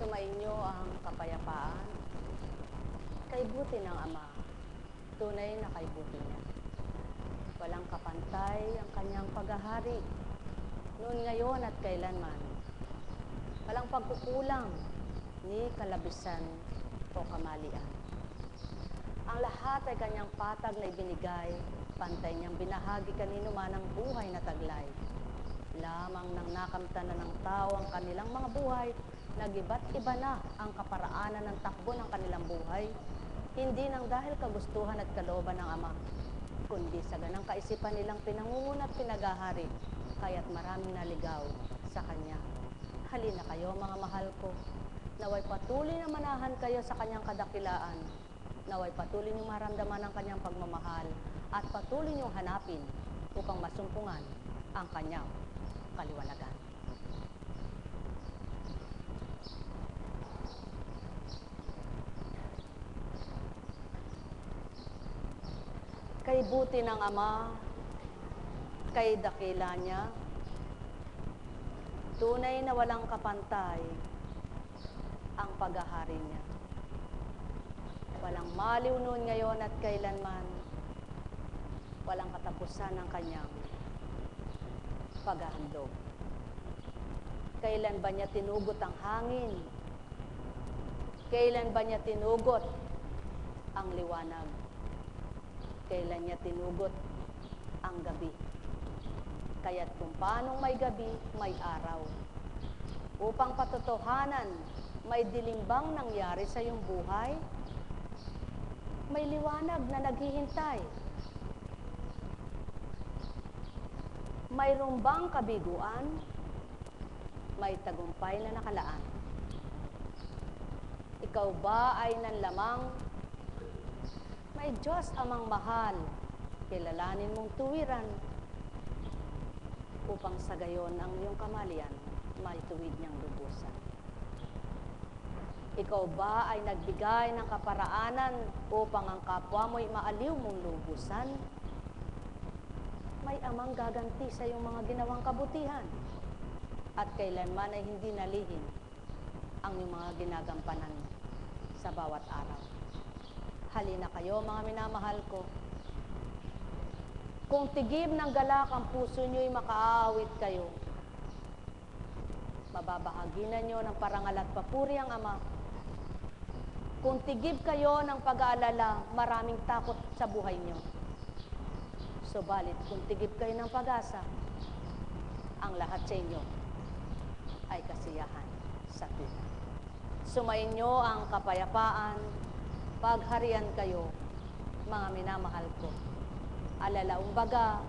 Sumainyo ang kapayapaan. Kay buti ng Ama, tunay na kay buti niya. Walang kapantay ang kanyang paghahari, noon, ngayon at kailanman. Walang pagkukulang ni kalabisan o kamalian. Ang lahat ay kanyang patag na ibinigay, pantay niyang binahagi kanino man ang buhay na taglay. Lamang nang nakamtanan ng tao ang kanilang mga buhay, nag-iba't iba na ang kaparaanan ng takbo ng kanilang buhay, hindi nang dahil kagustuhan at kalooban ng Ama, kundi sa ganang kaisipan nilang pinangunguna at pinagahari, kaya't maraming naligaw sa Kanya. Halina kayo, mga mahal ko, naway patuloy na manahan kayo sa Kanyang kadakilaan, naway patuloy niyong maramdaman ang Kanyang pagmamahal, at patuloy niyong hanapin upang masumpungan ang Kanyang kaliwanagan. Kay buti ng Ama, kay dakila niya, tunay na walang kapantay ang paghahari niya. Walang maliw noon, ngayon at kailanman, walang katapusan ng kanyang paghahandog. Kailan ba niya tinugot ang hangin? Kailan ba niya tinugot ang liwanag? Kailan niya tinugot ang gabi? Kaya't kung paanong may gabi, may araw. Upang patotohanan, may dilim bang nangyari sa iyong buhay? May liwanag na naghihintay. Mayroon bang kabiguan? May tagumpay na nakalaan. Ikaw ba ay nanlamang? May Diyos Amang mahal, kilalanin mong tuwiran, upang sa gayon ang iyong kamalian may tuwid niyang lubusan. Ikaw ba ay nagbigay ng kaparaanan upang ang kapwa mo'y maaliw mong lubusan? May Amang gaganti sa iyong mga ginawang kabutihan, at kailanman ay hindi nalihin ang iyong mga ginagampanan sa bawat araw. Halina kayo, mga minamahal ko. Kung tigib ng galak ang puso niyo'y makaawit kayo, mababahaginan niyo ng parangal at papuri ang Ama. Kung tigib kayo ng pag-aalala, maraming takot sa buhay niyo. Subalit, kung tigib kayo ng pag-asa, ang lahat sa inyo ay kasiyahan sa tuwa. Sumainyo ang kapayapaan, pagharian kayo, mga minamahal ko. Alalaong baga,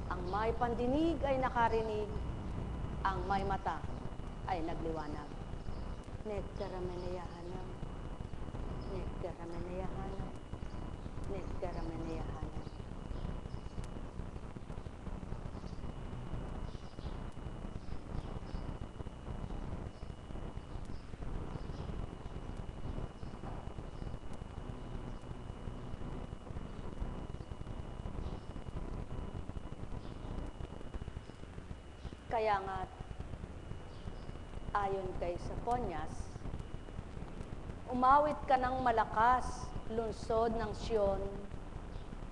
ang may pandinig ay nakarinig, ang may mata ay nagliwanag. Nagkarameneyahanam, nagkarameneyahanam, nagkarameneyahanam. Kaya nga, ayon kay Sophonias, umawit ka ng malakas, lungsod ng Sion,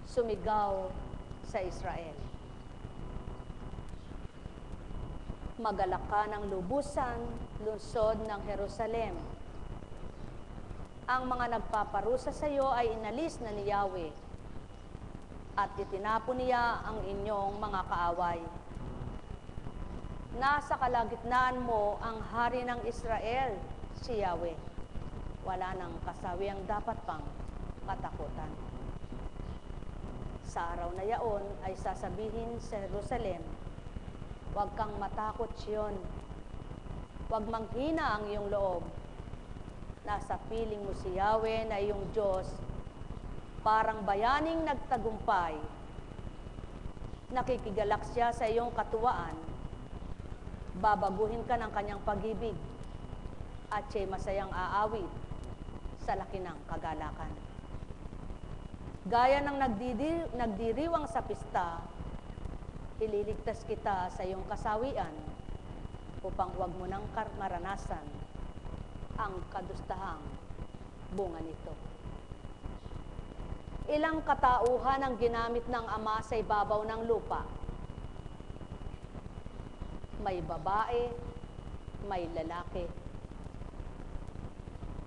sumigaw sa Israel. Magalak ka ng lubusan, lungsod ng Jerusalem. Ang mga nagpaparusa sa iyo ay inalis na ni Yahweh, at itinapon niya ang inyong mga kaaway. Nasa kalagitnaan mo ang hari ng Israel, si Yahweh. Wala nang kasawiang dapat pang katakutan. Sa araw na yaon ay sasabihin sa Jerusalem, huwag kang matakot, Sion. Huwag manghina ang iyong loob. Nasa piling mo si Yahweh na iyong Diyos, parang bayaning nagtagumpay. Nakikigalak siya sa iyong katuwaan. Babaguhin ka ng kanyang pag-ibig at siya'y masayang aawit sa laki ng kagalakan. Gaya ng nagdiriwang sa pista, ililigtas kita sa iyong kasawian upang huwag mo nang maranasan ang kadustahang bunga nito. Ilang katauhan ang ginamit ng Ama sa ibabaw ng lupa. May babae, may lalaki.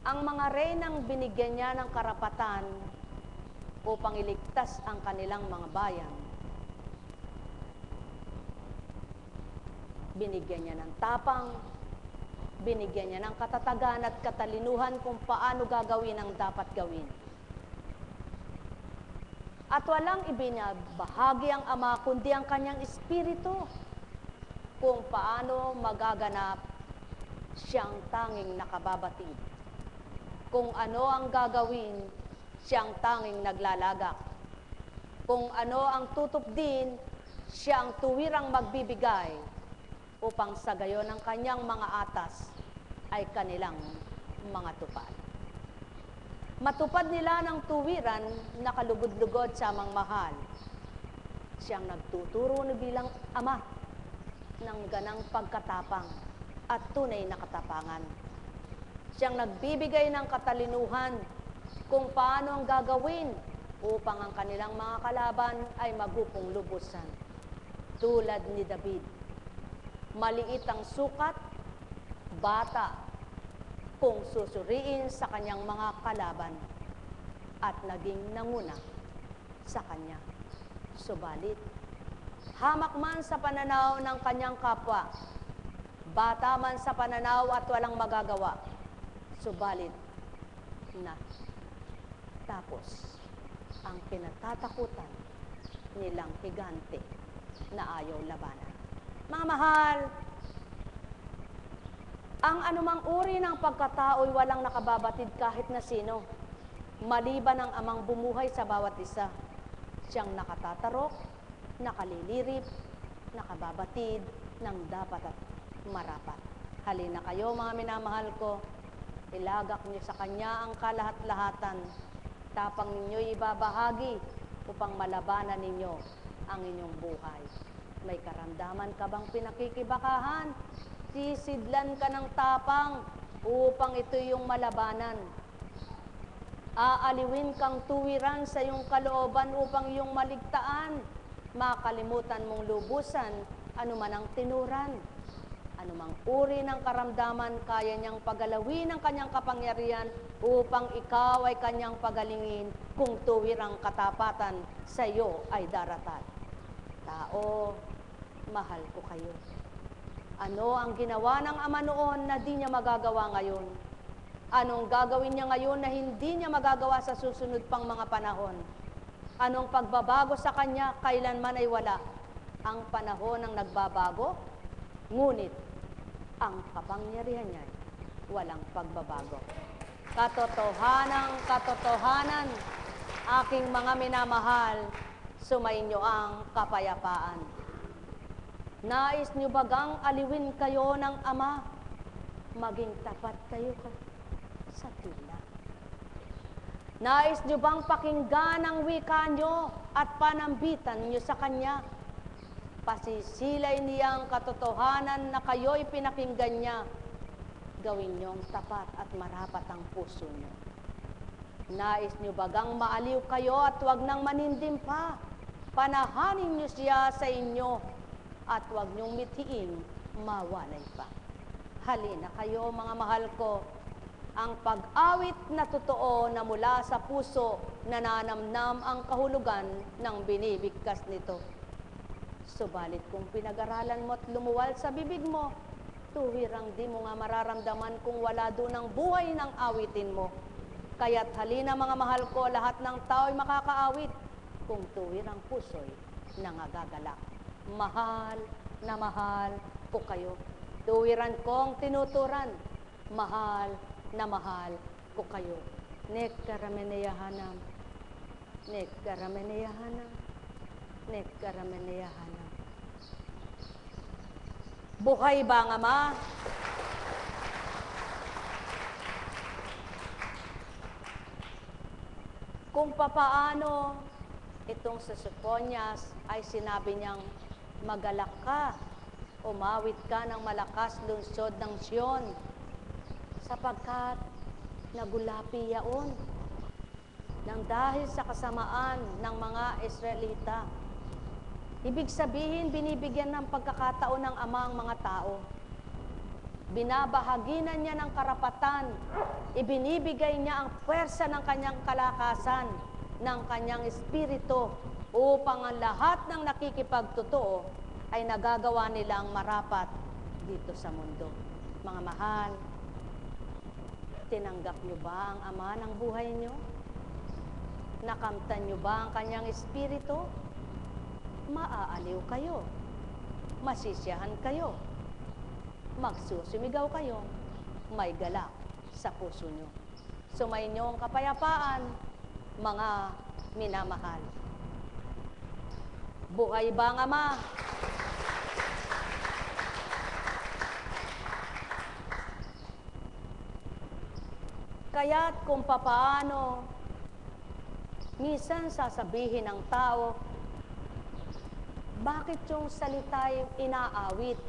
Ang mga reynang binigyan niya ng karapatan upang iligtas ang kanilang mga bayan. Binigyan niya ng tapang, binigyan niya ng katatagan at katalinuhan kung paano gagawin ang dapat gawin. At walang ibinabahagi ang Ama kundi ang kanyang espiritu kung paano magaganap siyang tanging nakababatid. Kung ano ang gagawin, siyang tanging naglalagak. Kung ano ang tutupdin, siyang tuwirang magbibigay upang sa gayon ang kanyang mga atas ay kanilang mga tupad. Matupad nila ng tuwiran na kalugod-lugod sa mangmahal. Siyang nagtuturo na bilang Ama ng ganang pagkatapang at tunay na katapangan. Siyang nagbibigay ng katalinuhan kung paano ang gagawin upang ang kanilang mga kalaban ay magupong lubusan. Tulad ni David, maliit ang sukat, bata, kung susuriin sa kanyang mga kalaban at naging nanguna sa kanya. Subalit, hamak man sa pananaw ng kanyang kapwa, bata man sa pananaw at walang magagawa, subalit na tapos ang kinatatakutan nilang higante na ayaw labanan. Mga mahal, ang anumang uri ng pagkatao'y walang nakababatid kahit na sino, maliban ang Amang bumuhay sa bawat isa. Siyang nakatatarok, nakalilirip, nakababatid ng dapat at marapat. Halina kayo mga minamahal ko, ilagak niyo sa Kanya ang kalahat-lahatan, tapang ninyo'y ibabahagi upang malabanan ninyo ang inyong buhay. May karamdaman ka bang pinakikibakahan? Sisidlan ka ng tapang upang ito yung malabanan. Aaliwin kang tuwiran sa iyong kalooban upang iyong maligtaan. Makalimutan mong lubusan anuman ang tinuran. Anumang uri ng karamdaman, kaya niyang pagalawin ang kanyang kapangyarihan upang ikaw ay kanyang pagalingin kung tuwirang katapatan sa iyo ay daratan. Tao, mahal ko kayo. Ano ang ginawa ng Ama noon na di niya magagawa ngayon? Anong gagawin niya ngayon na hindi niya magagawa sa susunod pang mga panahon? Anong pagbabago sa Kanya kailanman ay wala? Ang panahon ng nagbabago, ngunit ang kapangyarihan niya ay walang pagbabago. Katotohanan, aking mga minamahal, sumainyo ang kapayapaan. Nais niyo bagang aliwin kayo ng Ama? Maging tapat kayo sa tila. Nais niyo bang pakinggan ang wika niyo at panambitan niyo sa Kanya? Pasisilay niyang katotohanan na kayo'y pinakinggan niya. Gawin niyong tapat at marapat ang puso niyo. Nais niyo bagang maaliw kayo at huwag nang manindim pa? Panahanin niyo siya sa inyo at huwag niyong mithiing mawalay pa. Halina kayo mga mahal ko, ang pag-awit na totoo na mula sa puso nananamnam ang kahulugan ng binibigkas nito. Subalit kung pinag-aralan mo at lumuwal sa bibig mo, tuwirang di mo nga mararamdaman kung wala doon ang buhay ng awitin mo. Kaya't halina mga mahal ko, lahat ng tao'y makakaawit kung tuwirang puso'y nangagagalak. Mahal na mahal ko kayo. Tuwiran kong tinuturan. Mahal na mahal ko kayo. Nekkarameneyahanam. Nekkarameneyahanam. Nekkarameneyahanam. Buhay ba ang Ama? Kung papaano itong sa Sophonias ay sinabi niyang magalak ka, umawit ka ng malakas lungsod ng Sion. sapagkat nagulapi yaon nang dahil sa kasamaan ng mga Israelita. Ibig sabihin, binibigyan ng pagkakataon ng Ama ang mga tao. Binabahaginan niya ng karapatan, ibinibigay niya ang puwersa ng kanyang kalakasan, ng kanyang espiritu, upang ang lahat ng nakikipagtotoo ay nagagawa nilang marapat dito sa mundo. Mga mahal, tinanggap niyo ba ang Ama ng buhay niyo? Nakamtan niyo ba ang kanyang espiritu? Maaaliw kayo, masisiyahan kayo, magsusumigaw kayo, may galak sa puso niyo. Sumainyo ang kapayapaan, mga minamahal. Buhay ba ang Ama? Kaya't kung papaano, minsan sasabihin ng tao, bakit yung salita'y inaawit?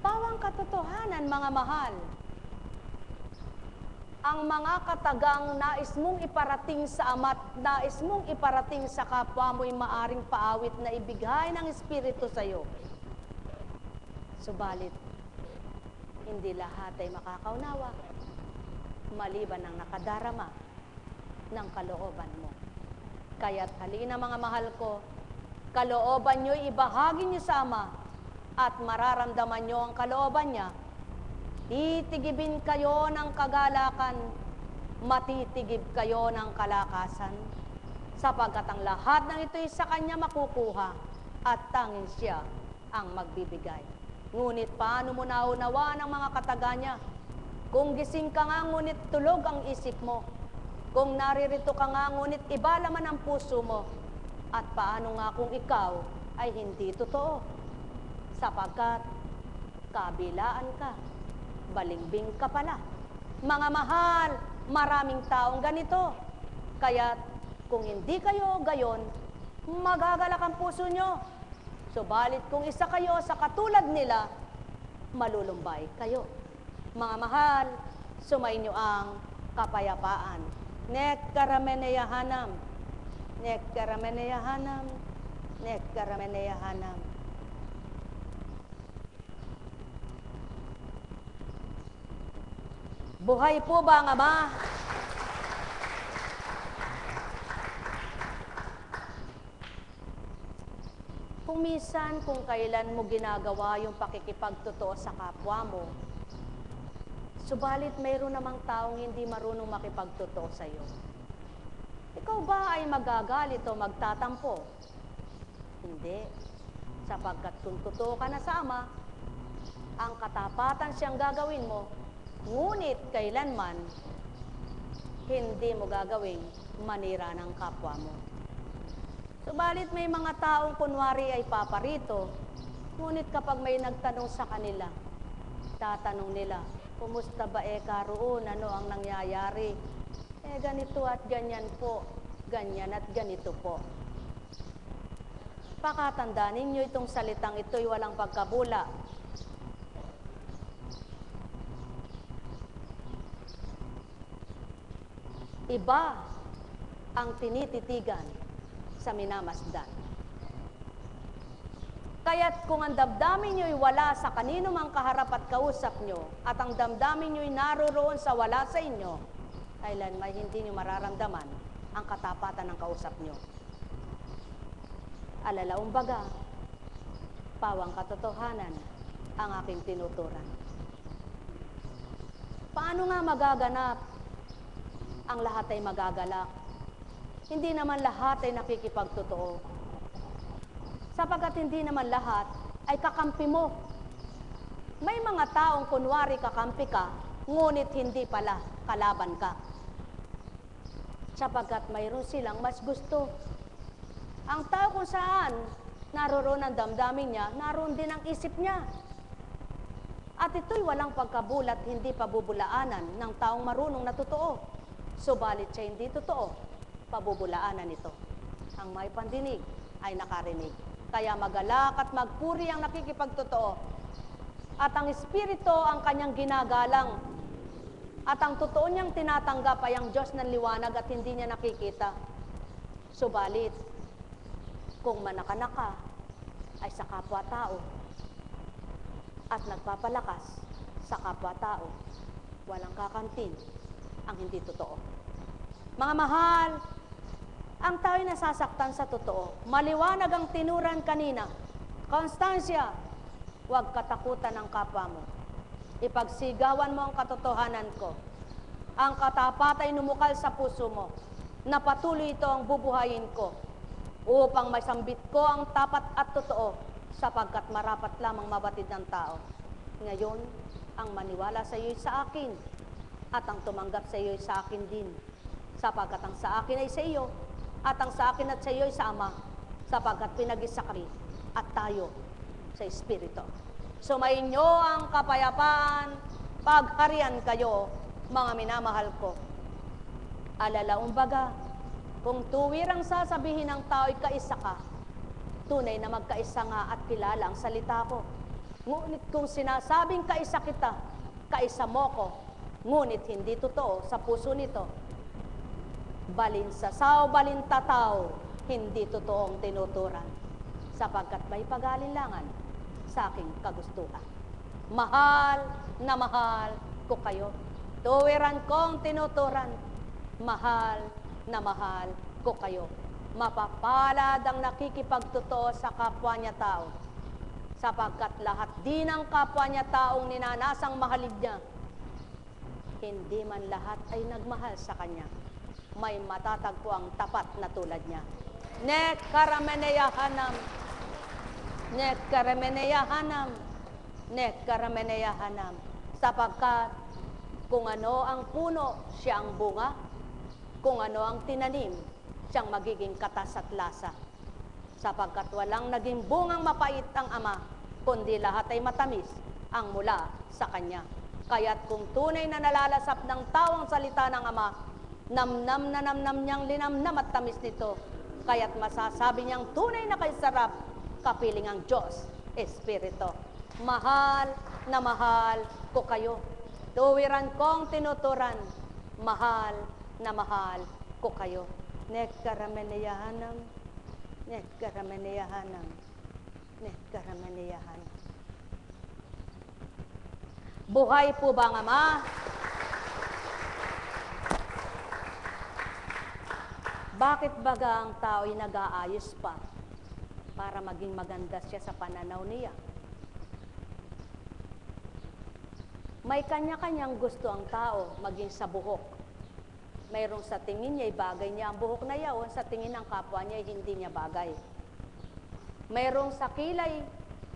Pawang katotohanan, mga mahal. Ang mga katagang nais mong iparating sa Ama at nais mong iparating sa kapwa mo'y maaring paawit na ibigay ng Espiritu sa iyo. Subalit, hindi lahat ay makakaunawa, maliban ang nakadarama ng kalooban mo. Kaya't halina, mga mahal ko, kalooban nyo'y ibahagi nyo sa Ama at mararamdaman nyo ang kalooban niya. Titigibin kayo ng kagalakan, matitigib kayo ng kalakasan, sapagkat ang lahat ng ito'y sa Kanya makukuha at tanging Siya ang magbibigay. Ngunit paano mo naunawa ng mga kataga niya? Kung gising ka nga, ngunit tulog ang isip mo. Kung naririto ka nga, ngunit iba laman ang puso mo. At paano nga kung ikaw ay hindi totoo? Sapagkat kabilaan ka, balimbing ka pala. Mga mahal, maraming taong ganito. Kaya't kung hindi kayo gayon, magagalak ang puso nyo. Subalit kung isa kayo sa katulad nila, malulumbay kayo. Mga mahal, sumainyo ang kapayapaan. Nekkarameneyahanam, nekkarameneyahanam, nekkarameneyahanam. Buhay po ba ang Ama? Kung minsan, kung kailan mo ginagawa yung pakikipagtotoo sa kapwa mo, subalit mayroon namang taong hindi marunong makipagtotoo sa iyo. Ikaw ba ay magagalit o magtatampo? Hindi. Sapagkat kung totoo ka na sa Ama, ang katapatan siyang gagawin mo, ngunit kailanman, hindi mo gagawing manira ng kapwa mo. Subalit may mga taong kunwari ay paparito, ngunit kapag may nagtanong sa kanila, tatanong nila, kumusta ba karoon, ano ang nangyayari? Ganito at ganyan po, ganyan at ganito po. Pakatandaan ninyo itong salitang ito'y walang pagkabula. Iba ang tinititigan sa minamasdan. Kaya't kung ang damdamin nyo'y wala sa kanino mang kaharap at kausap nyo, at ang damdamin nyo'y naroroon sa wala sa inyo, kailanman hindi nyo mararamdaman ang katapatan ng kausap nyo. Alalaong baga, pawang katotohanan ang aking tinuturan. Paano nga magaganap ang lahat ay magagalak? Hindi naman lahat ay nakikipagtotoo. Sapagkat hindi naman lahat ay kakampi mo. May mga taong kunwari kakampi ka, ngunit hindi pala kalaban ka. Sapagkat mayroon silang mas gusto. Ang tao kung saan naroroon ang damdamin niya, naroon din ang isip niya. At ito'y walang pagkabulat, hindi pabubulaanan ng taong marunong na totoo. Subalit siya hindi totoo, pabubulaanan ito. Ang may pandinig ay nakarinig. Kaya magalak at magpuri ang nakikipagtotoo. at ang Espiritu ang kanyang ginagalang. At ang totoo niyang tinatanggap ay ang Diyos ng liwanag at hindi niya nakikita. Subalit, kung manakanaka ay sa kapwa-tao at nagpapalakas sa kapwa-tao, walang kakamtin ang hindi totoo. Mga mahal, ang tao'y nasasaktan sa totoo. Maliwanag ang tinuran kanina. Konstansya, huwag katakutan ng kapwa mo. Ipagsigawan mo ang katotohanan ko. Ang katapat ay numukal sa puso mo, na patuloy ito ang bubuhayin ko, upang maisambit ko ang tapat at totoo, sapagkat marapat lamang mabatid ng tao. Ngayon, ang maniwala sa iyo'y sa akin, at ang tumanggap sa iyo'y sa akin din, sapagkat ang sa akin ay sa iyo, at ang sa akin at sa iyo'y sa Ama, sapagkat pinag-isakri at tayo sa Espiritu. Sumainyo ang kapayapaan, pagharian kayo, mga minamahal ko. Alalaong baga, kung tuwirang sasabihin ng tao'y kaisa ka, tunay na magkaisa nga at kilala ang salita ko. Ngunit kung sinasabing kaisa kita, kaisa mo ko, ngunit hindi totoo sa puso nito. Balinsasaw, balintataw, hindi totoong tinuturan, sapagkat may pag-alinlangan sa aking kagustuhan. Mahal na mahal ko kayo. Tuwiran kong tinuturan. Mahal na mahal ko kayo. Mapapalad ang nakikipagtotoo sa kapwa niya tao, sapagkat lahat din ng kapwa niya taong ninanasang mahalin niya, hindi man lahat ay nagmahal sa kanya. May matatagpo ang tapat na tulad niya. Nek karameneyahanam, nek karameneyahanam, nek karameneyahanam. Sapagkat kung ano ang puno, siya ang bunga. Kung ano ang tinanim, siyang magiging katas at lasa. Sapagkat walang naging bungang mapait ang Ama, kundi lahat ay matamis ang mula sa Kanya. Kaya't kung tunay na nalalasap ng tao ang salita ng Ama, namnam na namnam niyang linamnam at tamis nito. Kaya't masasabi niyang tunay na kay sarap, kapiling ang Diyos, Espiritu. Mahal na mahal ko kayo. Tuwiran kong tinuturan. Mahal na mahal ko kayo. Nekkarameneyahanam, nekkarameneyahanam, nekkarameneyahanam. Buhay po ba ang Ama? Bakit baga ang tao'y nag-aayos pa para maging maganda siya sa pananaw niya? May kanya-kanyang gusto ang tao maging sa buhok. Mayroong sa tingin niya, bagay niya ang buhok na yaon, sa tingin ng kapwa niya, hindi niya bagay. Mayroong sa kilay,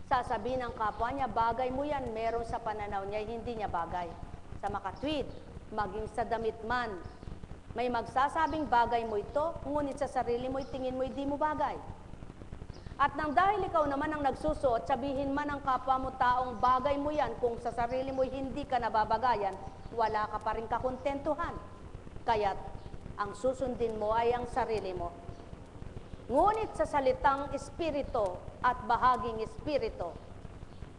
sasabihin ng kapwa niya, bagay mo yan. Mayroong sa pananaw niya, hindi niya bagay. Sa makatwid, maging sa damit man, may magsasabing bagay mo ito, ngunit sa sarili mo, tingin mo, hindi mo bagay. At nang dahil ikaw naman ang nagsusuot, sabihin man ng kapwa mo taong bagay mo yan, kung sa sarili mo hindi ka nababagayan, wala ka pa rin kakontentuhan. Kaya't ang susundin mo ay ang sarili mo. Ngunit sa salitang espiritu at bahaging espiritu,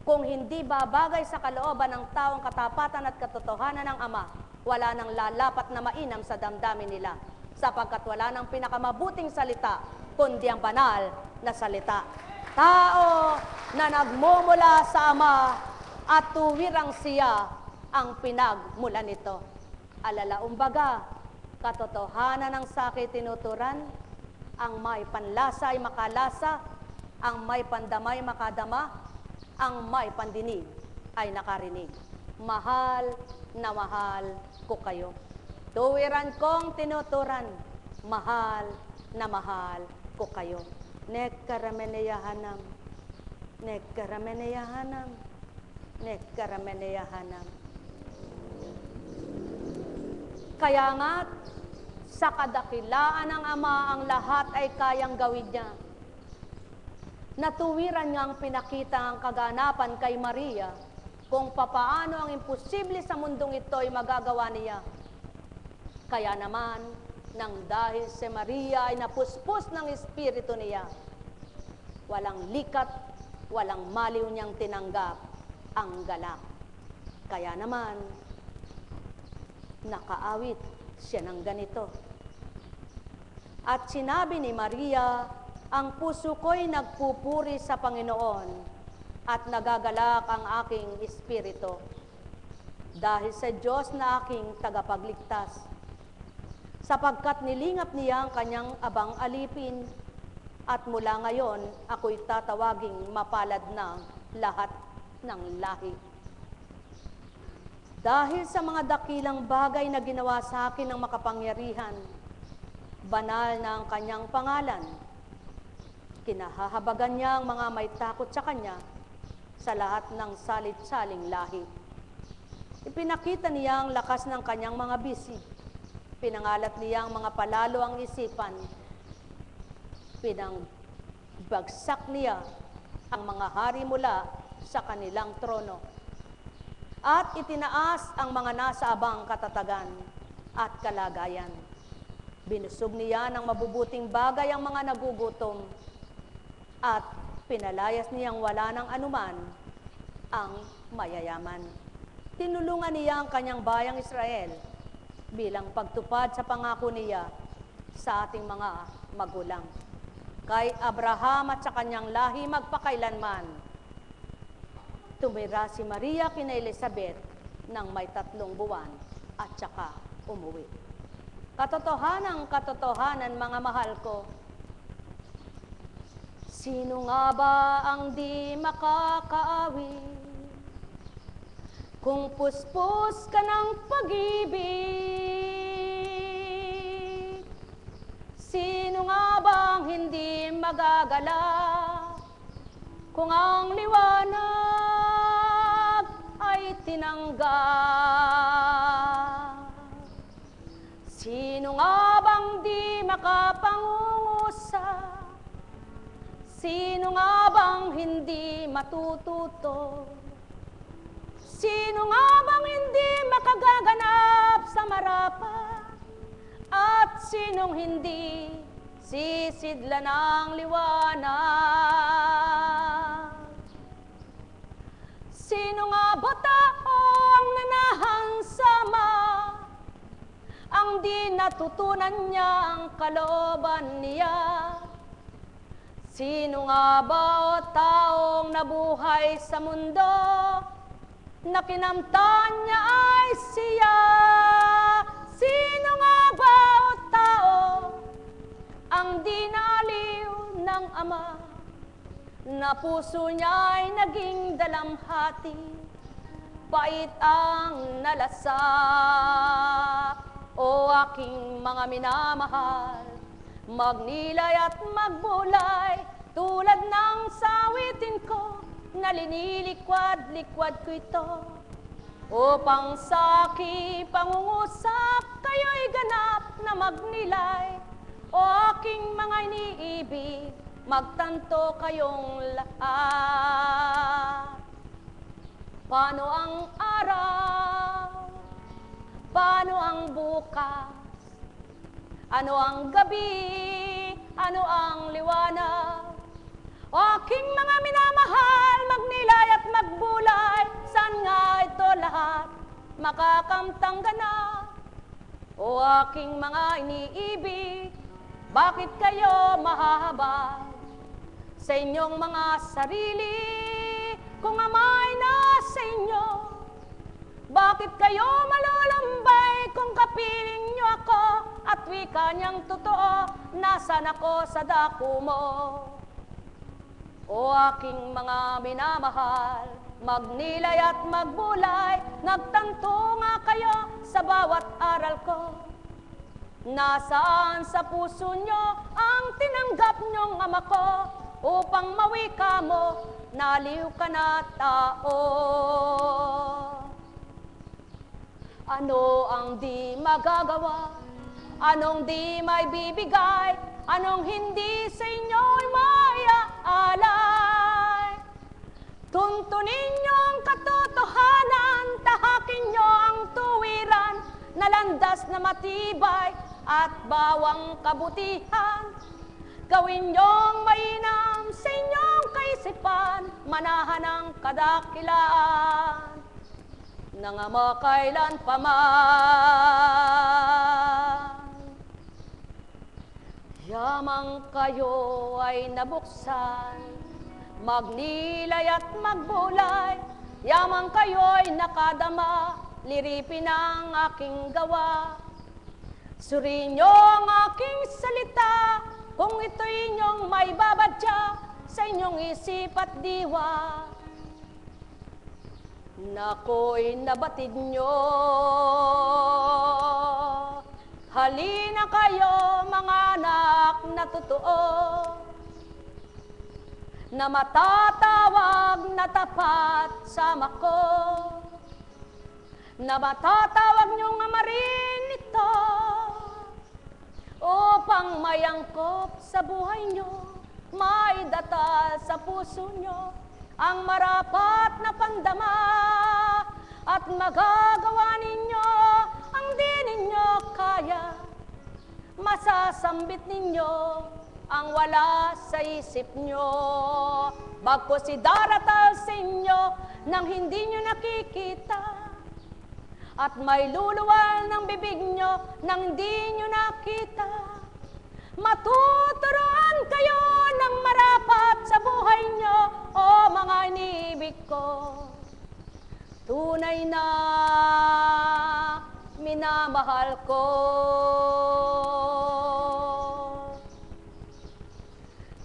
kung hindi babagay sa kalooban ng taong katapatan at katotohanan ng Ama, wala nang lalapat na mainam sa damdamin nila, sapagkat wala nang pinakamabuting salita, kundi ang banal na salita. Tao na nagmumula sa Ama at tuwirang siya ang pinagmula nito. Alalaong baga, katotohanan ng sakay tinuturan, ang may panlasa ay makalasa, ang may pandamay makadama, ang may pandinig ay nakarinig. Mahal na mahal ko kayo. Tuwiran kong tinuturan, mahal na mahal ko kayo. Nekkarameneyahanam, nekkarameneyahanam, nekkarameneyahanam. Kaya nga, sa kadakilaan ng Ama, ang lahat ay kayang gawin niya. Natuwiran niya ang pinakita ang kaganapan kay Maria, kung papaano ang imposible sa mundong ito ay magagawa niya. Kaya naman, nang dahil si Maria ay napuspos ng Espiritu niya, walang likat, walang maliw niyang tinanggap ang galak. Kaya naman, nakaawit siya ng ganito. At sinabi ni Maria, ang puso ko'y nagpupuri sa Panginoon at nagagalak ang aking espiritu dahil sa Diyos na aking tagapagligtas, sapagkat nilingap niya ang kanyang abang alipin at mula ngayon ako'y tatawaging mapalad ng lahat ng lahi. Dahil sa mga dakilang bagay na ginawa sa akin ng makapangyarihan, banal na ang kanyang pangalan, kinahahabagan niya ang mga may takot sa kanya sa lahat ng salit-saling lahi. Ipinakita niya ang lakas ng kanyang mga bisi. Pinangalat niya ang mga palalo ang isipan. Pinagbagsak niya ang mga hari mula sa kanilang trono. At itinaas ang mga nasa abang katatagan at kalagayan. Binusog niya ng mabubuting bagay ang mga nagugutom at pinalayas niyang wala ng anuman ang mayayaman. Tinulungan niya ang kanyang bayang Israel bilang pagtupad sa pangako niya sa ating mga magulang. Kay Abraham at sa kanyang lahi magpakailanman. Tumira si Maria kina Elizabeth nang may 3 buwan at saka umuwi. Katotohanan, mga mahal ko, sino nga ba ang di makakaawit? Kung puspos ka ng pag-ibig, sino nga bang hindi magagala? Kung ang liwanag ay tinanggap, sino nga bang di makapangungusap? Sino nga bang hindi matututo? Sino nga bang hindi makagaganap sa marapat? At sinong hindi sisidla ng liwanag? Sino nga ba taong nanahansama ang di natutunan niya ang kalooban niya? Sino nga ba o taong nabuhay sa mundo na kinamtan niya ay siya? Sino nga ba o tao ang di naaliw ng Ama na puso niya ay naging dalamhati, pait ang nalasak? O aking mga minamahal, magnilay at magbulay tulad ng sawitin ko na linilikwad-likwad ko ito, upang sa aking pangungusap kayo'y ganap na magnilay. O aking mga iniibig, magtanto kayong lahat. Paano ang araw? Paano ang bukas? Ano ang gabi? Ano ang liwanag? O aking mga minamahal, magnilay at magbulay, saan nga ito lahat makakamtang ganap? O aking mga iniibig, bakit kayo mahahabag sa inyong mga sarili? Kung Ama'y nasa inyo, bakit kayo malulumbay kung kapiling nyo ako at wika niyang totoo, nasan ako sa dako mo? O aking mga minamahal, magnilay at magbulay, nagtanto nga kayo sa bawat aral ko. Nasaan sa puso nyo ang tinanggap nyong Ama ko, upang mawika mo, naliw ka na tao? Ano ang di magagawa? Anong di may bibigay? Anong hindi sa inyo'y maaalay? Tuntunin nyo ang katotohanan, tahakin nyo ang tuwiran, na landas na matibay at bawang kabutihan. Gawin niyong mainam sa inyong kaisipan, manahan ng kadakilaan, nang makailan paman. Yamang kayo ay nabuksan, magnilay at magbulay, yamang kayo ay nakadama, liripin ang aking gawa. Suriin niyo ang aking salita, kung ito'y inyong may babadya sa inyong isip at diwa. Nako'y nabatid niyo, halina kayo mga anak na totoo, na matatawag na tapat sama ko, na matatawag niyong amarin ito, upang may angkop sa buhay niyo, may datal sa puso niyo, ang marapat na pandama, at magagawa ninyo ang di ninyo kaya, masasambit ninyo ang wala sa isip nyo, bagkus idaratal sa inyo nang hindi nyo nakikita, at may luluwal ng bibig nyo nang hindi nyo nakita. Matuturuan kayo ng marapat sa buhay nyo, o mga inibig ko. Tunay na minamahal ko.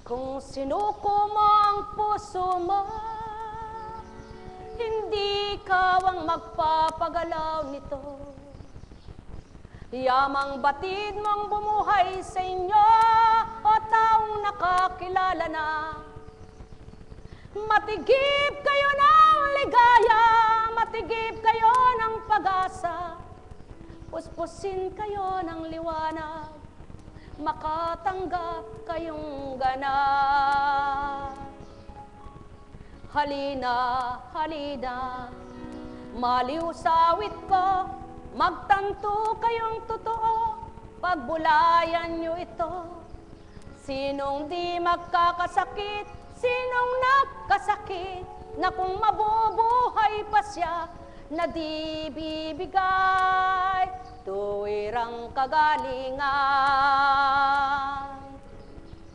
Kung sinuko mo ang puso mo, hindi ikaw ang magpapagalaw nito. Yamang batid mong bumuhay sa inyo, o taong nakakilala na. Matigip kayo ng ligaya, matigip kayo ng pag-asa, puspusin kayo ng liwanag, makatanggap kayong ganap. Halina, halina, maliw sa awit ko, magtanto kayong totoo, pagbulayan nyo ito. Sinong di magkakasakit, sinong nagkasakit, na kung mabubuhay pa siya, na di bibigay tuwirang kagalingan.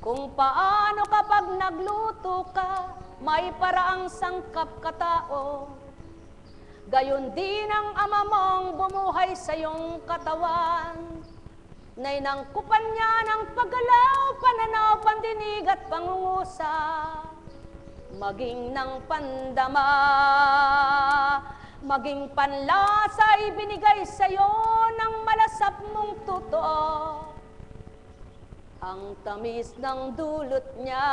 Kung paano kapag nagluto ka, may paraang sangkap katao, gayon din ang ama mong bumuhay sa iyong katawan, na inangkupan niya ng paggalaw, pananaw, pandinig at pangungusap, maging ng pandama, maging panlasa ibinigay sa iyo ng malasap mong totoo, ang tamis ng dulot niya.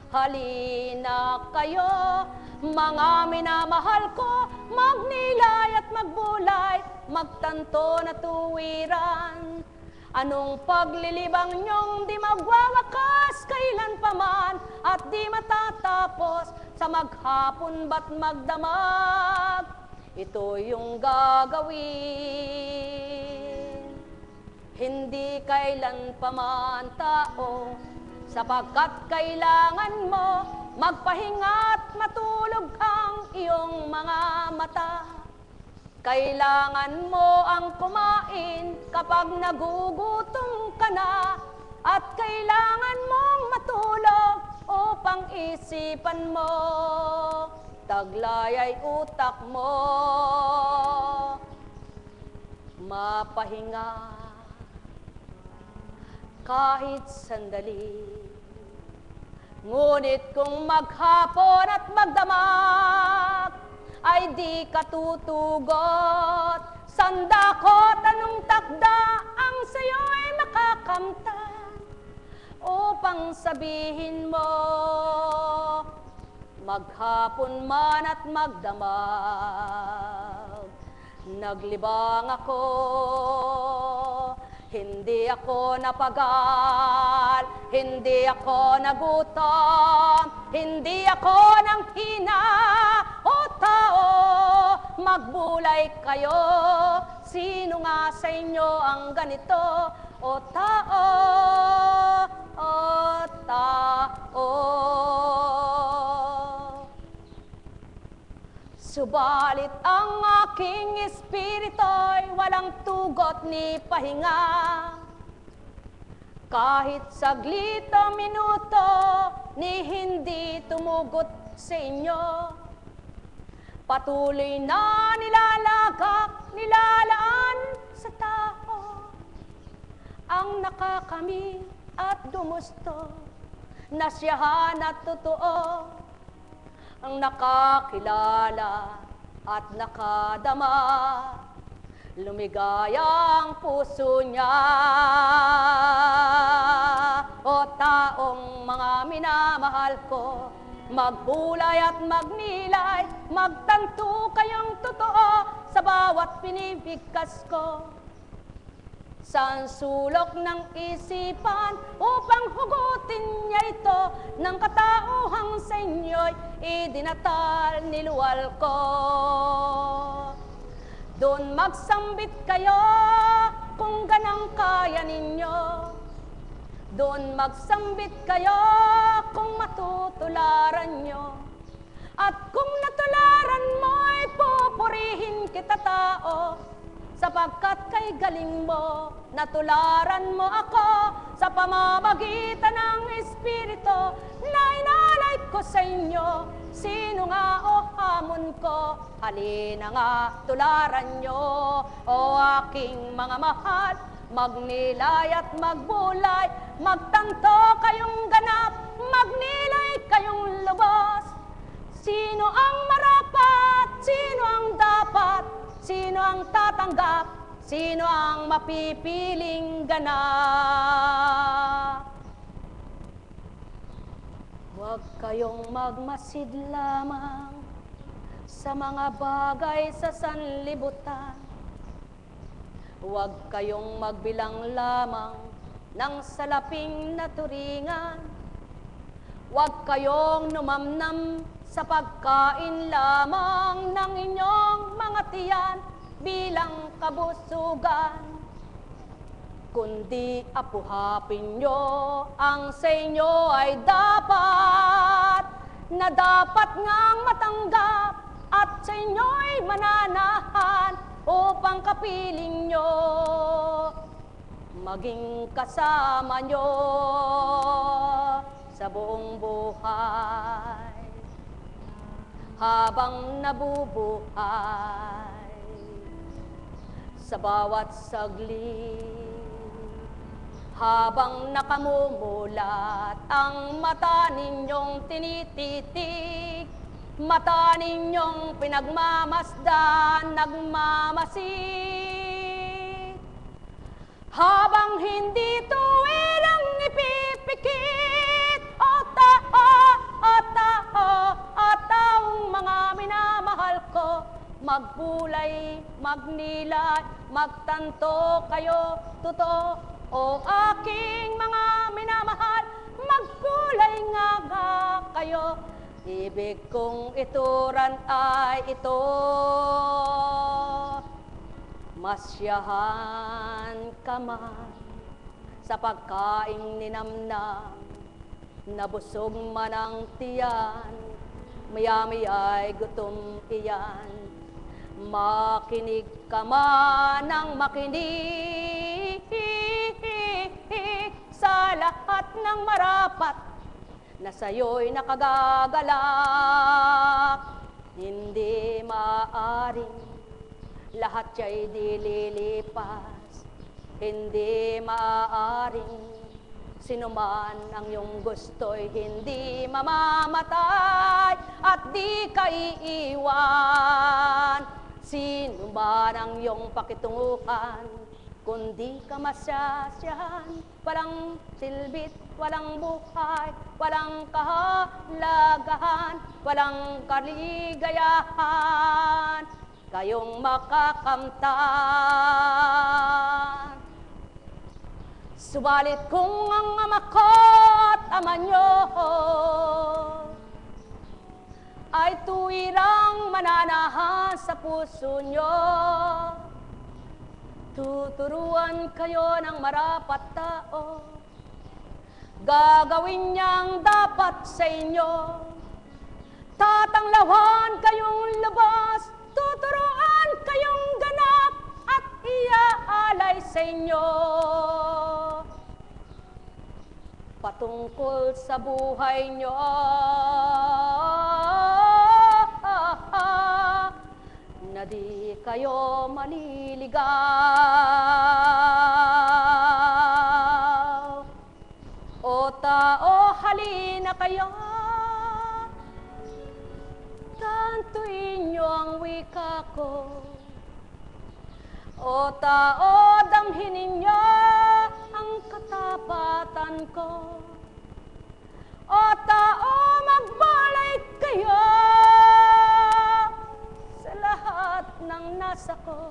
Halina kayo, mga minamahal ko, magnilay at magbulay, magtanto na tuwiran. Anong paglilibang niyong di magwawakas kailan paman, at di matatapos sa maghapon ba't magdamag, ito yung gagawin. Hindi kailan paman tao, sapagkat kailangan mo magpahinga't matulog ang iyong mga mata. Kailangan mo ang kumain kapag nagugutom ka na, at kailangan mong matulog upang isipan mo, taglay ay utak mo mapahinga kahit sandali. Ngunit kung maghapon at magdamag ay di katutugot, sandakot anong takda ang sayo ay makakamtan, upang sabihin mo, maghapon man at magdamag, naglibang ako, hindi ako napagal, hindi ako nagutom, hindi ako nang hina. O tao, magbulay kayo, sino nga sa inyo ang ganito? o tao, o tao. Subalit ang aking espirito'y walang tugot ni pahinga. Kahit saglit o minuto, ni hindi tumugot sa inyo. Patuloy na nilalagak, nilalaan sa tao ang nakakamit at gumusto na siyahan at totoo, ang nakakilala at nakadama, lumigayang puso niya. O taong mga minamahal ko, magbulay at magnilay, magtanto kayong totoo sa bawat pinibigkas ko. Sa sulok ng isipan upang hugutin niya ito ng katauhang sa inyo'y idinatal niluwal ko. Doon magsambit kayo kung ganang kaya ninyo. Doon magsambit kayo kung matutularan nyo. At kung natularan mo'y pupurihin kita tao, sapagkat kay galing mo, natularan mo ako sa pamamagitan ng Espiritu na inalay ko sa inyo. Sino nga o hamon ko, halina nga tularan nyo. O aking mga mahal, magnilay at magbulay, magtanto kayong ganap, magnilay kayong lubos. Sino ang marapat, sino ang dapat, sino ang tatanggap, sino ang mapipiling ganap? Huwag kayong magmasid lamang sa mga bagay sa sanlibutan. Huwag kayong magbilang lamang ng salaping na turingan. Huwag kayong numamnam sa pagkain lamang ng inyong mga tiyan bilang kabusugan, kundi apuhapin nyo ang sa inyo ay dapat ngang matanggap at sa inyo'y mananahan upang kapiling nyo, maging kasama nyo sa buong buhay. Habang nabubuhay sa bawat saglit, habang nakamumulat ang mata ninyong tinititig, mata ninyong pinagmamasdan, nagmamasid, habang hindi tuwirang ipipikit, o tao, o tao, o taong mga minamahal ko, magbulay, magnilay, magtanto kayo, totoo. O aking mga minamahal, magbulay nga kayo. Ibig kong ituran ay ito, masyahan ka man sa pagkaing ninamnam, nabusog man ang tiyan, maya-maya'y gutom iyan. Makinig ka man ng makinig sa lahat ng marapat na sa'yo'y nakagagalak. Hindi maaring lahat siya'y dililipas, hindi maaaring sinuman ang iyong gusto'y hindi mamamatay at di ka iiwan. Sino man ang iyong pakitunguhan, kundi ka masyasyahan, walang silbit, walang buhay, walang kahalagahan, walang kaligayahan, kayong makakamtan. Subalit kung ang ama ko at ama nyo ay tuwirang mananahan sa puso nyo, Tuturuan kayo ng marapat tao, gagawin niyang dapat sa inyo. Tatanglawan kayong lubos, tuturuan kayong ganap at iaalay sa inyo. Patungkol sa buhay nyo, na di kayo maliligaw. O tao, halina kayo, tantuin nyo ang wika ko. O tao, damhin ninyo ang katapatan ko. O tao, magbalay kayo sa lahat ng nasa ko,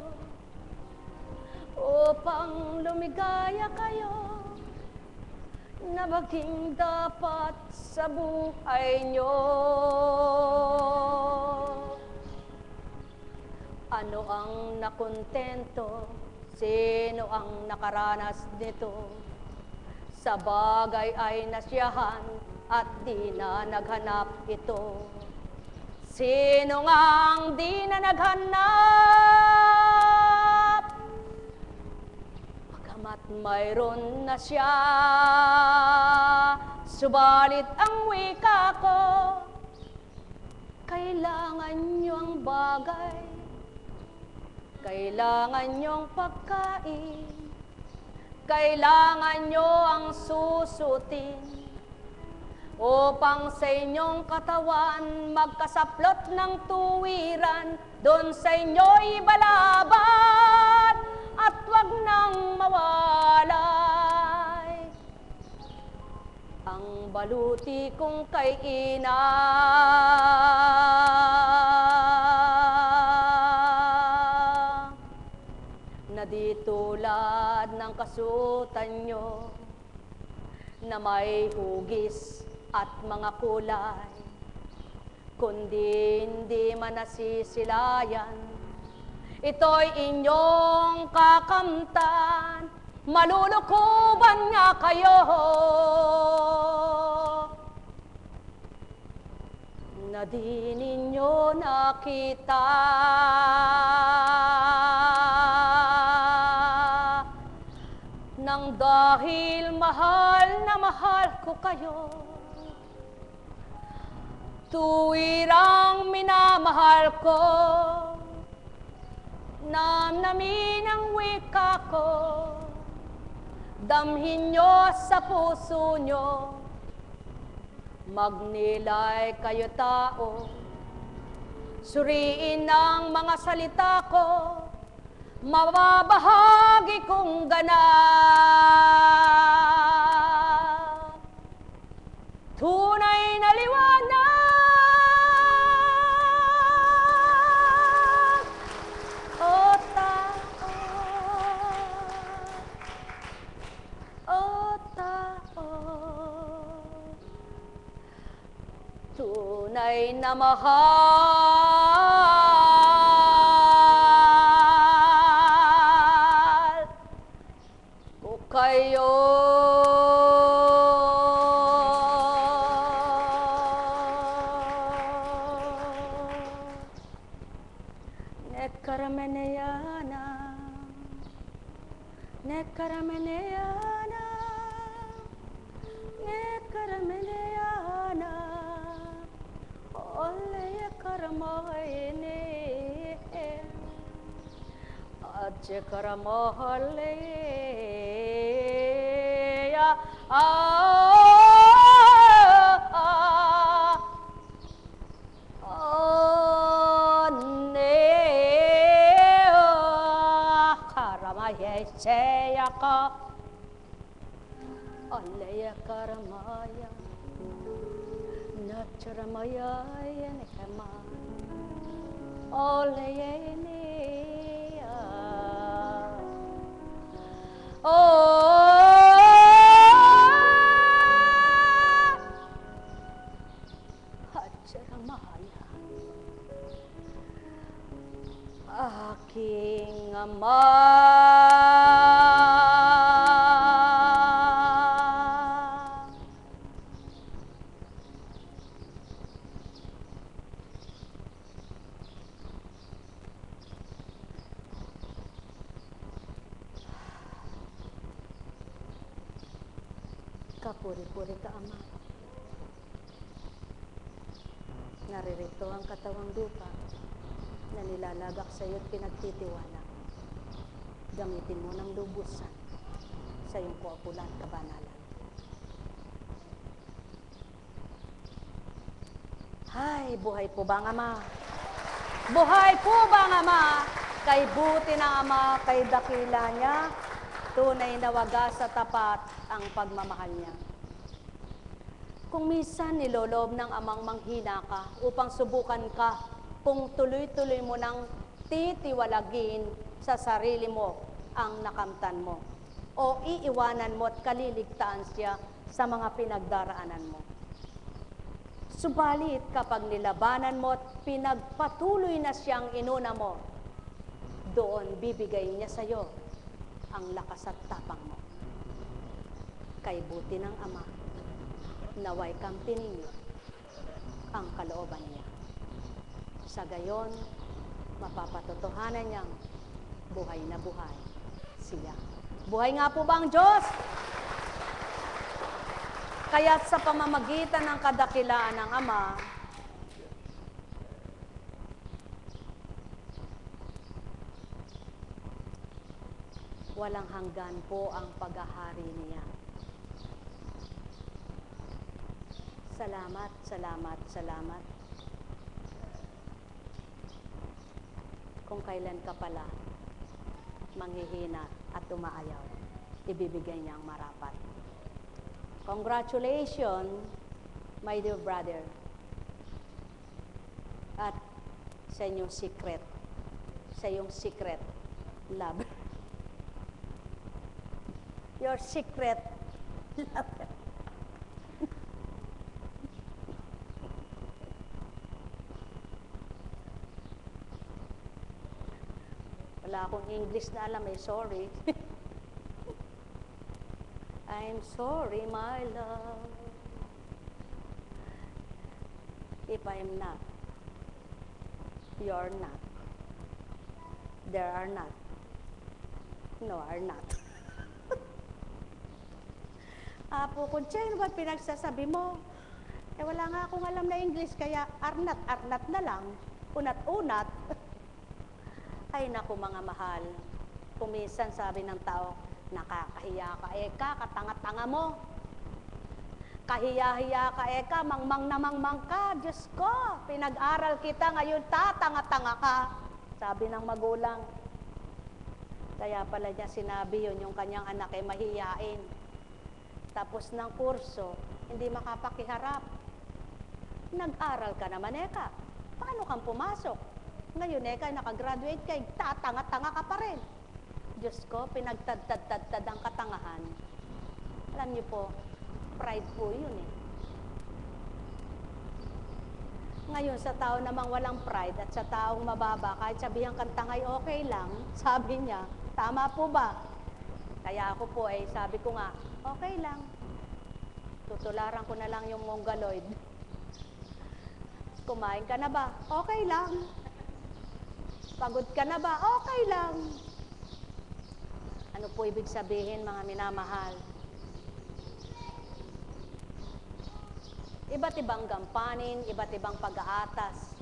upang lumigaya kayo na maging dapat sa buhay nyo. Ano ang nakontento? Sino ang nakaranas nito? Sa bagay ay nasiyahan at di na naghanap ito. Sino ngang di na naghanap? Pagkamat mayroon na siya, subalit ang wika ko, kailangan nyo ang bagay, kailangan nyong pagkain, kailangan nyo ang susutin, upang sa inyong katawan magkasaplot ng tuwiran, doon sa inyo'y balaban at wag nang mawalay ang baluti kong kay ina. Na di tulad ng kasutan nyo na may hugis at mga kulay, kundi hindi man nasisilayan. Ito'y inyong kakamtan, malulukuban nga kayo. Na di ninyo nakita, nang dahil mahal na mahal ko kayo, tuwirang minamahal ko, namnamin ang wika ko, damhin nyo sa puso nyo, magnilay kayo tao, suriin ang mga salita ko, mababahagi kong ganap, tunay na liwanag. O tao, o tao, tunay na mahal ko kayo. Nekarameneyana, nekarameneyana, nekarameneyana, oleye karamayene, adje karamahaleya, Seyaka Alaya Karamaya Nacharamaya Yanekama Oleya Hacharamaya aking ama. Kapuri-puri ka, Ama. Naririto ang katawang lupa na nilalagak sa iyo't pinagtitiwala. Gamitin mo ng lubusan sa iyong kaupulan at kabanalan. Hay, buhay po ba ang Ama? Buhay po ba ang Ama? Kay buti ng Ama, kay dakila niya, tunay na wagas sa tapat ang pagmamahal niya. Kung minsan nilolob ng Amang manghina ka upang subukan ka, kung tuloy-tuloy mo nang titiwalagin sa sarili mo ang nakamtan mo, o iiwanan mo at kaliligtaan siya sa mga pinagdaraanan mo. Subalit kapag nilabanan mo at pinagpatuloy na siyang inuna mo, doon bibigay niya sa iyo ang lakas at tapang mo. Kay buti ng Ama, naway kampihin niyo ang kalooban niya. Sa gayon, mapapatotohanan niyang buhay na buhay siya. Buhay nga po ba ang Diyos? Kaya't sa pamamagitan ng kadakilaan ng Ama, walang hanggan po ang paghahari niya. Salamat, salamat, salamat. Kung kailan ka pala manghihina at umaayaw, ibibigay niya ang marapat. Congratulations, my dear brother. At sa inyong secret love. Your secret love. Wala akong English na alam sorry. I'm sorry, my love, if I'm not, you're not, there are not, no are not. Apo ko, Chen, ba't pinagsasabi mo? Wala nga akong alam na English, kaya arnat na lang, unat-unat. Ay naku mga mahal, kumisan sabi ng tao, nakakahiya ka, katanga-tanga mo. Kahiya-hiya ka, mangmang na mangmang ka. Diyos ko, pinag-aral kita, ngayon tatanga-tanga ka. Sabi ng magulang. Kaya pala niya sinabi yun, yung kanyang anak ay mahiyain. Tapos ng kurso, hindi makapakiharap. Nag-aral ka naman, paano kang pumasok? Ngayon, nakagraduate ka, tatanga-tanga ka pa rin. Diyos ko, pinagtad-tad ang katangahan. Alam niyo po, pride po yun Ngayon, sa tao namang walang pride at sa taong mababa, kahit sabihan kang tangay, okay lang, sabi niya, tama po ba? Kaya ako po sabi ko nga, okay lang. Tutularan ko na lang yung mongoloid. Kumain ka na ba? Okay lang. Pagod ka na ba? Okay lang. Ano po ibig sabihin, mga minamahal? Iba't ibang gampanin, iba't ibang pag-aatas.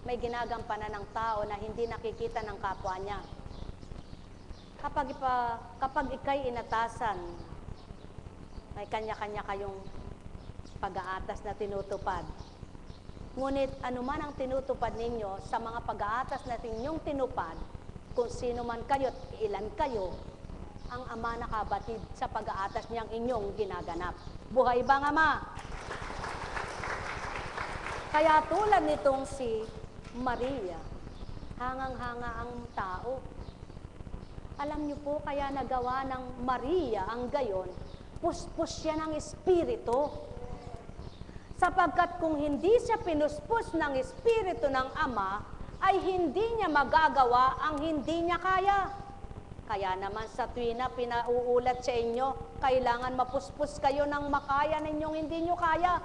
May ginagampanan ng tao na hindi nakikita ng kapwa niya. Kapag ikay inatasan, may kanya-kanya kayong pag-aatas na tinutupad. Ngunit anuman ang tinutupad ninyo sa mga pag-aatas na inyong tinupad, kung sino man kayo at ilan kayo, ang Ama nakabatid sa pag-aatas niyang inyong ginaganap. Buhay bang Ama? Kaya tulad nitong si Maria, hangang-hanga ang tao. Alam niyo po, kaya nagawa ng Maria ang gayon, puspos siya ng Espiritu. Sapagkat kung hindi siya pinuspos ng Espiritu ng Ama, ay hindi niya magagawa ang hindi niya kaya. Kaya naman sa tuwin na pinauulat sa inyo, kailangan mapuspos kayo ng makaya ninyong hindi nyo kaya.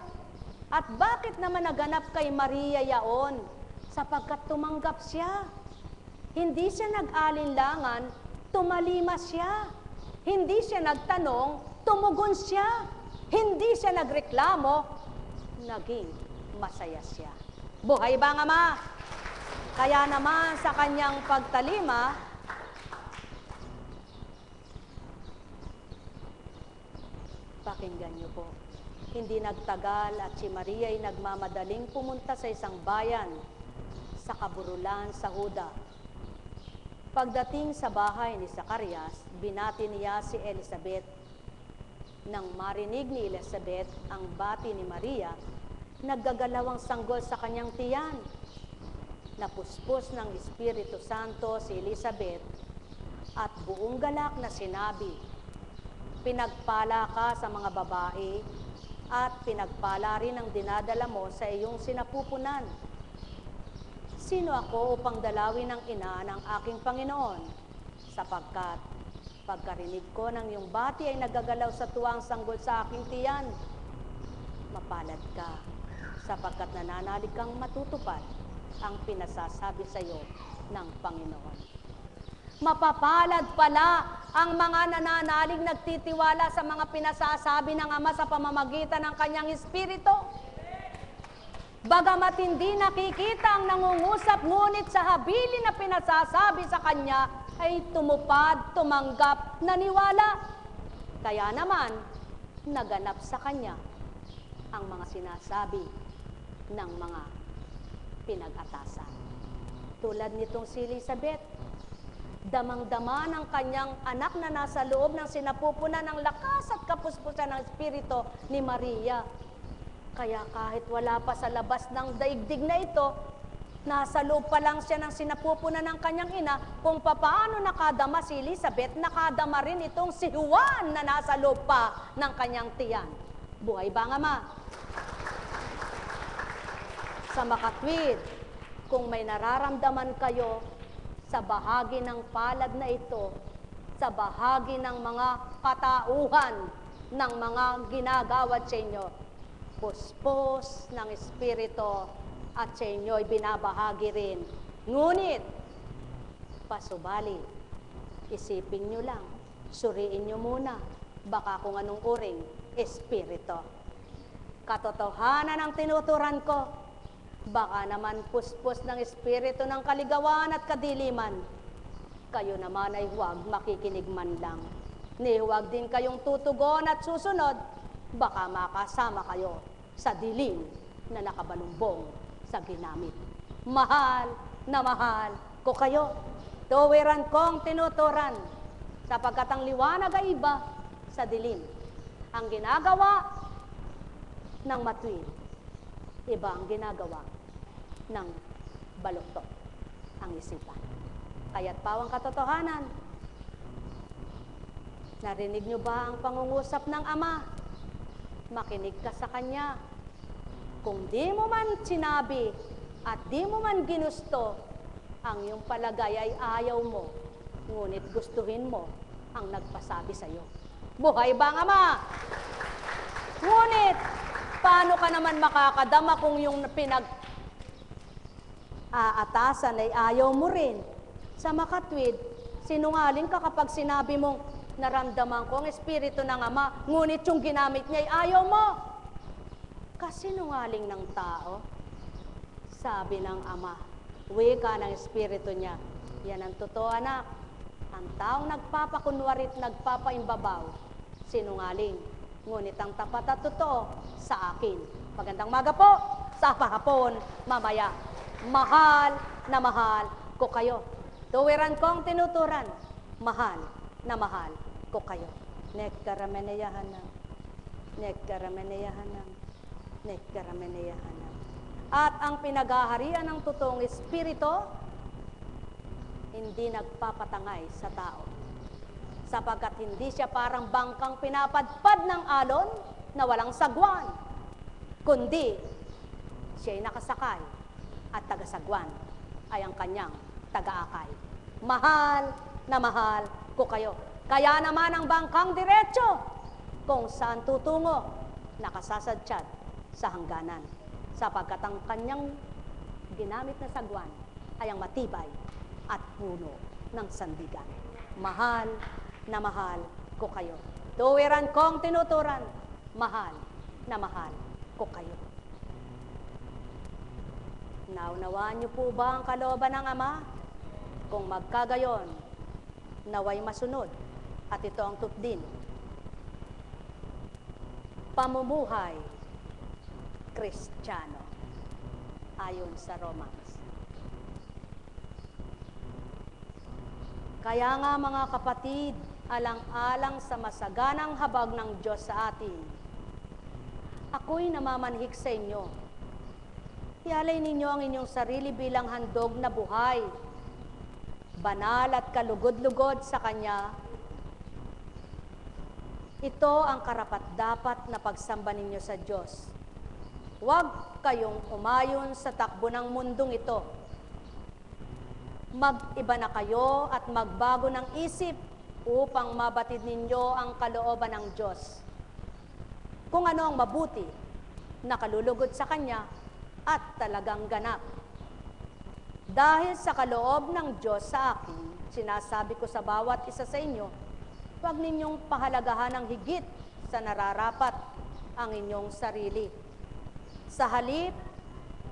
At bakit naman naganap kay Maria yaon? Sapagkat tumanggap siya. Hindi siya nag-alinlangan, tumalima siya. Hindi siya nagtanong, tumugon siya. Hindi siya nagreklamo, naging masaya siya. Buhay ba ang Ama? Kaya naman sa kanyang pagtalima, pakinggan niyo po, hindi nagtagal at si Maria ay nagmamadaling pumunta sa isang bayan sa kaburulan sa Huda. Pagdating sa bahay ni Zacarias, binati niya si Elizabeth. Nang marinig ni Elizabeth ang bati ni Maria, naggagalaw ang sanggol sa kanyang tiyan. Napuspos ng Espiritu Santo si Elizabeth at buong galak na sinabi, "Pinagpala ka sa mga babae at pinagpala rin ang dinadala mo sa iyong sinapupunan. Sino ako upang dalawin ng ina ng aking Panginoon? Sapagkat pagkarinig ko ng iyong bati ay nagagalaw sa tuwang sanggol sa aking tiyan. Mapalad ka, sapagkat nananalig kang matutupad ang pinasasabi sa iyo ng Panginoon." Mapapalad pala ang mga nananalig nagtitiwala sa mga pinasasabi ng Ama sa pamamagitan ng kanyang Espiritu. Bagamat hindi nakikita ang nangungusap, ngunit sa habilin na pinasasabi sa kanya ay tumupad, tumanggap, naniwala. Kaya naman, naganap sa kanya ang mga sinasabi ng mga pinag-atasan. Tulad nitong si Elizabeth, damang-dama ng kanyang anak na nasa loob ng sinapupunan ng lakas at kapuspusan ng Espiritu ni Maria. Kaya kahit wala pa sa labas ng daigdig na ito, nasa loob pa lang siya ng sinapupunan ng kanyang ina, kung papaano nakadama si Elizabeth, nakadama rin itong si Juan na nasa loob pa ng kanyang tiyan. Buhay ba ang Ama? Sa makatwid, kung may nararamdaman kayo sa bahagi ng palad na ito, sa bahagi ng mga katauhan ng mga ginagawad sa inyo, puspos ng Espiritu at sa inyo ay binabahagi rin. Ngunit, pasubali, isipin nyo lang, suriin nyo muna, baka kung anong uring Espiritu. Katotohanan ang tinuturan ko, baka naman puspos ng Espiritu ng kaligawan at kadiliman. Kayo naman ay huwag makikinig man lang. Ni huwag din kayong tutugon at susunod, baka makasama kayo sa dilim na nakabalumbong sa ginamit. Mahal na mahal ko kayo. Tuwiran kong tinuturan, sapagkat ang liwanag ay iba sa dilim. Ang ginagawa ng matuwid, iba ang ginagawa ng baluktot ang isipan. Kaya't pawang katotohanan, narinig nyo ba ang pangungusap ng Ama? Makinig ka sa Kanya. Kung di mo man sinabi at di mo man ginusto, ang iyong palagay ay ayaw mo, ngunit gustuhin mo ang nagpasabi sa iyo. Buhay ba ang Ama? Ngunit, paano ka naman makakadama kung yung pinag-aatasan ay ayaw mo rin? Sa makatwid, sinungaling ka kapag sinabi mong, naramdaman ko ang Espiritu ng Ama, ngunit yung ginamit niya ay ayaw mo. Kasinungaling ng tao. Sabi ng Ama, wika ng Espiritu niya, yan ang totoo, anak. Ang taong nagpapakunwari at nagpapaimbabaw, sinungaling. Ngunit ang tapat at totoo sa akin. Magandang maga po, sa pahapon, mamaya. Mahal na mahal ko kayo. Tuwiran kong tinuturan, mahal na mahal ko kayo. Nekkarameneyahanam, nekkarameneyahanam, nekkarameneyahanam. At ang pinaghaharian ng totoong Espiritu, hindi nagpapatangay sa tao. Sapagkat hindi siya parang bangkang pinapadpad ng alon na walang sagwan, kundi siya'y nakasakay at tagasagwan ay ang kanyang tagaakay. Mahal na mahal ko kayo. Kaya naman ang bangkang diretso kung saan tutungo, nakasasadsyad sa hangganan. Sapagkat ang kanyang ginamit na sagwan ay ang matibay at puno ng sandigan. Mahal na mahal ko kayo. tuwiran kong tinuturan, mahal na mahal ko kayo. Naunawaan niyo po ba ang kalooban ng Ama? Kung magkagayon, naway masunod, at ito ang tupdin. Pamumuhay Kristiyano, ayon sa Romans. Kaya nga mga kapatid, alang-alang sa masaganang habag ng Diyos sa atin, ako'y namamanhik sa inyo. Ialay ninyo ang inyong sarili bilang handog na buhay, banal at kalugod-lugod sa Kanya. Ito ang karapat-dapat na pagsamba ninyo sa Diyos. Huwag kayong umayon sa takbo ng mundong ito. Mag-iba na kayo at magbago ng isip upang mabatid ninyo ang kalooban ng Diyos. Kung ano ang mabuti, nakalulugod sa Kanya, at talagang ganap. Dahil sa kaloob ng Diyos sa akin, sinasabi ko sa bawat isa sa inyo, huwag ninyong pahalagahan ng higit sa nararapat ang inyong sarili. Sa halip,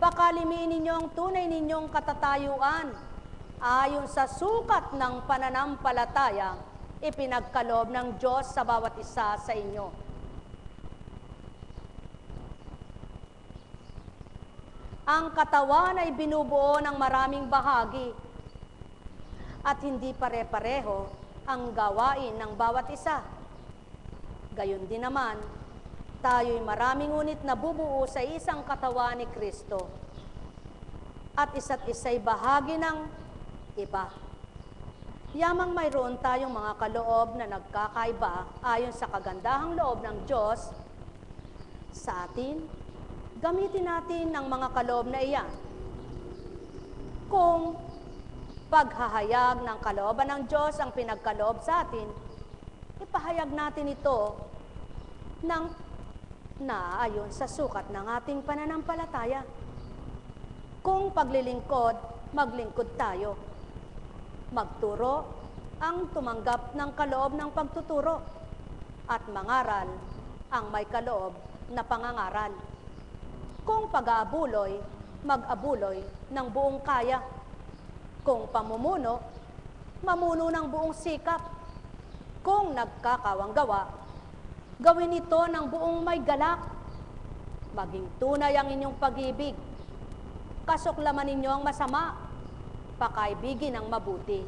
pakalimiin ninyo ang tunay ninyong katatayuan ayon sa sukat ng pananampalataya ipinagkaloob ng Diyos sa bawat isa sa inyo. Ang katawan ay binubuo ng maraming bahagi at hindi pare-pareho ang gawain ng bawat isa. Gayon din naman, tayo'y maraming ngunit nabubuo sa isang katawan ni Kristo at isa't isa'y bahagi ng iba. Yamang mayroon tayong mga kaloob na nagkakaiba ayon sa kagandahang loob ng Diyos sa atin, gamitin natin ang mga kaloob na iyan. Kung paghahayag ng kalooban ng Diyos ang pinagkaloob sa atin, ipahayag natin ito ng naayon sa sukat ng ating pananampalataya. Kung paglilingkod, maglingkod tayo. Magturo ang tumanggap ng kaloob ng pagtuturo at mangaral ang may kaloob na pangangaral. Kung pag-aabuloy, mag-abuloy ng buong kaya. Kung pamumuno, mamuno ng buong sikap. Kung nagkakawang gawa, gawin ito ng buong may galak. Maging tunay ang inyong pag-ibig. Kasuklaman ninyo ang masama. Pakaibigin ang mabuti.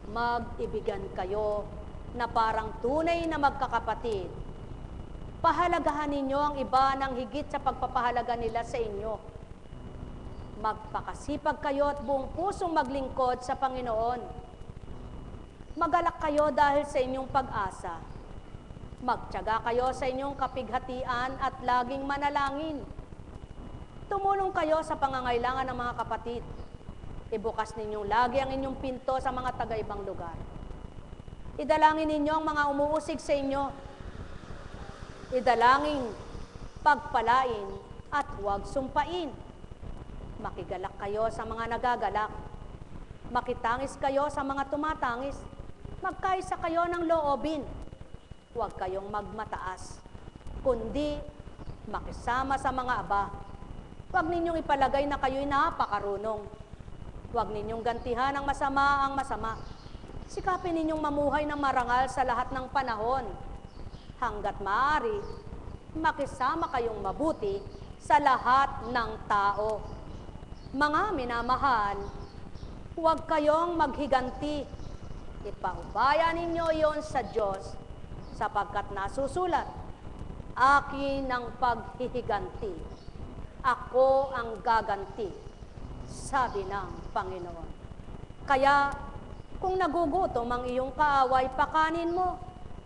Mag-ibigan kayo na parang tunay na magkakapatid. Pahalagahan ninyo ang iba ng higit sa pagpapahalaga nila sa inyo. Magpakasipag kayo at buong pusong maglingkod sa Panginoon. Magalak kayo dahil sa inyong pag-asa. Magtiyaga kayo sa inyong kapighatian at laging manalangin. Tumulong kayo sa pangangailangan ng mga kapatid. Ibukas ninyong lagi ang inyong pinto sa mga taga-ibang lugar. Idalangin ninyo ang mga umuusig sa inyo. Idalangin, pagpalain, at huwag sumpain. Makigalak kayo sa mga nagagalak. Makitangis kayo sa mga tumatangis. Magkaisa kayo ng loobin. Huwag kayong magmataas, kundi makisama sa mga aba. Huwag ninyong ipalagay na kayo'y napakarunong. Huwag ninyong gantihan ang masama. Sikapin ninyong mamuhay ng marangal sa lahat ng panahon. Hanggat maaari, makisama kayong mabuti sa lahat ng tao. Mga minamahal, huwag kayong maghiganti. Ipaubaya ninyo iyon sa Diyos, sapagkat nasusulat, akin ang paghihiganti. Ako ang gaganti, sabi ng Panginoon. Kaya, kung nagugutom ang iyong kaaway, pakanin mo.